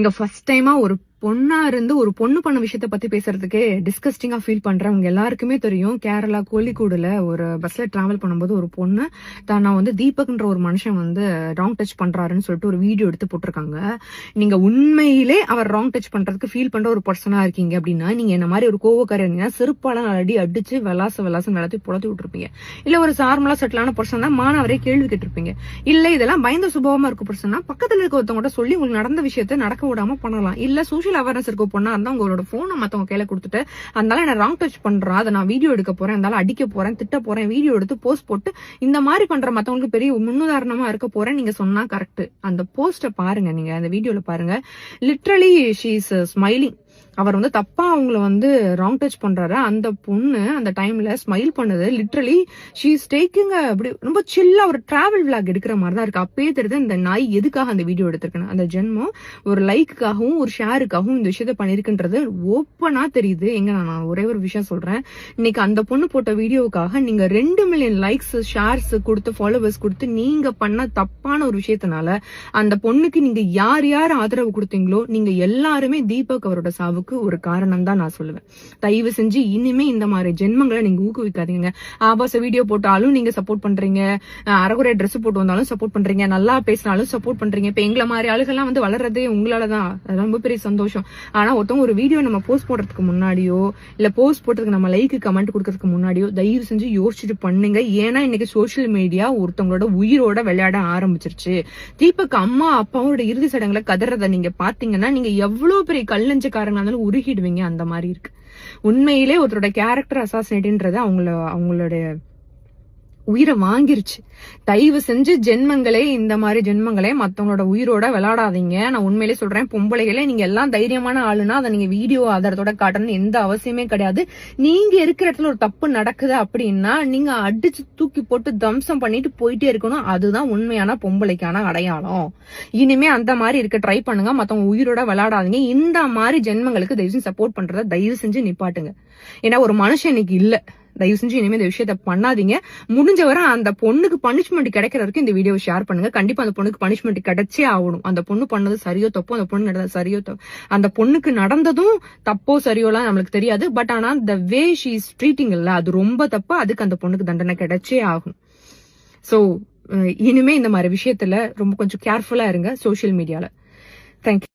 நீங்க ஃபர்ஸ்ட் டைமா ஒரு பொண்ணா இருந்து ஒரு பொண்ணு பண்ண விஷயத்த பத்தி பேசுறதுக்கே டிஸ்கஸ்டிங்கா ஃபீல் பண்றவங்க எல்லாருக்குமே தெரியும். கேரளா கோழிக்கூடுல ஒரு பஸ்ல டிராவல் பண்ணும்போது ஒரு பொண்ணு நான் வந்து தீபக்ன்ற ஒரு மனுஷன் வந்து ராங் டச் பண்றாருன்னு சொல்லிட்டு ஒரு வீடியோ எடுத்து போட்டிருக்காங்க. நீங்க உண்மையிலே அவர் ராங் டச் பண்றதுக்கு ஃபீல் பண்ற ஒரு பர்சனா இருக்கீங்க அப்படின்னா நீங்க என்ன மாதிரி ஒரு கோவக்காரர் இருந்தீங்கன்னா செருப்பால அடிச்சு விளாசம் எல்லாத்தையும் புலத்தி விட்டுருப்பீங்க. இல்ல ஒரு சார்மலா செட்டிலான பர்சன் தான் மாணவரே கேள்வி கேட்டிருப்பீங்க. இல்ல இதெல்லாம் பயந்த சுபாவமா இருக்க பர்சனா பக்கத்துல இருக்க ஒருத்தவங்க சொல்லி உங்களுக்கு நடந்த விஷயத்த நடக்க விடாம பண்ணலாம். இல்ல சோசியல் அவேர்னஸ் இருக்க பொண்ணா இருந்தா உங்களோட போனை மத்தவங்க கையில கொடுத்துட்டு அதனால என்ன ராங் டச் பண்றான், அதை நான் வீடியோ எடுக்க போறேன், அதனால அடிக்க போறேன், திட்ட போறேன், வீடியோ எடுத்து போஸ்ட் போட்டு இந்த மாதிரி பண்ற மத்தவங்களுக்கு பெரிய முன்னுதாரணமா இருக்க போறேன் நீங்க சொன்னா கரெக்ட். அந்த போஸ்ட பாருங்க, நீங்க அந்த வீடியோல பாருங்க. Literally she is smiling. அவர் வந்து தப்பா அவங்கள வந்து ராங் டச் பண்றாரு. அந்த பொண்ணு அந்த டைம்ல ஸ்மைல் பண்ணது லிட்டரலி ஷீ இஸ் டேக்கிங் அப்படி ரொம்ப சில்லா ஒரு டிராவல் விளாக் எடுக்கிற மாதிரி தான் இருக்கு. அப்பயே தெரியுது இந்த நாய் எதுக்காக அந்த வீடியோ எடுத்திருக்கேன். அந்த ஜென்மம் ஒரு லைக்குக்காகவும் ஒரு ஷேருக்காகவும் இந்த விஷயத்த பண்ணிருக்குன்றது ஓப்பனா தெரியுது. எங்க நான் ஒரே ஒரு விஷயம் சொல்றேன். இன்னைக்கு அந்த பொண்ணு போட்ட வீடியோவுக்காக நீங்க 2 மில்லியன் லைக்ஸ் ஷேர்ஸ் கொடுத்து ஃபாலோவர்ஸ் கொடுத்து நீங்க பண்ண தப்பான ஒரு விஷயத்தினால அந்த பொண்ணுக்கு நீங்க யார் யார் ஆதரவு கொடுத்தீங்களோ நீங்க எல்லாருமே தீபக் அவரோட சாவுக்கு ஒரு காரணம் தான் நான் சொல்லுவேன். தயவு செஞ்சு இனிமே இந்த மாதிரி ஜென்மங்களை நீங்க ஊக்குவிக்காதீங்க. ஆபாச வீடியோ போட்டாலும் நீங்க சப்போர்ட் பண்றீங்க, அரைகுறை ட்ரெஸ் போட்டு வந்தாலும் சப்போர்ட் பண்றீங்க, நல்லா பேசினாலும் சப்போர்ட் பண்றீங்க. இப்ப எங்களை மாதிரி ஆளுகள்லாம் வந்து வளர்றதே உங்களாலதான். அது ரொம்ப பெரிய சந்தோஷம். ஆனா ஒருத்தவங்க ஒரு வீடியோ நம்ம போஸ்ட் போடுறதுக்கு முன்னாடியோ இல்ல போஸ்ட் போடுறதுக்கு நம்ம லைக் கமெண்ட் கொடுக்கறதுக்கு முன்னாடியோ தயவு செஞ்சு யோசிச்சுட்டு பண்ணுங்க. ஏன்னா இன்னைக்கு சோசியல் மீடியா ஒருத்தவங்களோட உயிரோட விளையாட ஆரம்பிச்சிருச்சு. தீபக் அம்மா அப்பாவோட இறுதி சடங்குல கதறத நீங்க பாத்தீங்கன்னா நீங்க எவ்வளவு பெரிய கல்லஞ்சக்காரங்க உருகிடுவீங்க. அந்த மாதிரி இருக்கு. உண்மையிலே ஒருத்தரோட கேரக்டர் அசாசினேட்ன்றது அவங்களுடைய உயிரை வாங்கிருச்சு. தயவு செஞ்சு ஜென்மங்களே இந்த மாதிரி ஜென்மங்களே மத்தவங்களோட உயிரோட விளையாடாதீங்க. நான் உண்மையிலே சொல்றேன், பொம்பளைகளே நீங்க எல்லாம் தைரியமான ஆளுனா அதை நீங்க வீடியோ ஆதாரத்தோட காட்டணும்னு எந்த அவசியமே கிடையாது. நீங்க இருக்கிற இடத்துல ஒரு தப்பு நடக்குது அப்படின்னா நீங்க அடிச்சு தூக்கி போட்டு தம்சம் பண்ணிட்டு போயிட்டே இருக்கணும். அதுதான் உண்மையான பொம்பளைக்கான அடையாளம். இனிமே அந்த மாதிரி இருக்க ட்ரை பண்ணுங்க. மத்தவங்க உயிரோட விளையாடாதீங்க. இந்த மாதிரி ஜென்மங்களுக்கு தயவு செஞ்சு சப்போர்ட் பண்றத தயவு செஞ்சு நிப்பாட்டுங்க. ஏன்னா ஒரு மனுஷன் இன்னைக்கு இல்ல. தயவு செஞ்சு இனிமே இந்த விஷயத்த பண்ணாதீங்க. முடிஞ்ச வரை அந்த பொண்ணுக்கு பனிஷ்மெண்ட் கிடைக்கிற வரைக்கும் இந்த வீடியோ ஷேர் பண்ணுங்க. கண்டிப்பா அந்த பொண்ணுக்கு பனிஷ்மெண்ட் கிடைச்சே ஆகணும். அந்த பொண்ணு பண்ணது சரியோ தப்போ, அந்த பொண்ணு நடந்தது சரியோ தப்போ, அந்த பொண்ணுக்கு நடந்ததும் தப்போ சரியோலாம் நம்மளுக்கு தெரியாது. பட் ஆனா the way she is treating இல்ல, அது ரொம்ப தப்பு. அதுக்கு அந்த பொண்ணுக்கு தண்டனை கிடைச்சே ஆகும். சோ இனிமே இந்த மாதிரி விஷயத்துல ரொம்ப கொஞ்சம் கேர்ஃபுல்லா இருங்க சோசியல் மீடியால. தேங்க்யூ.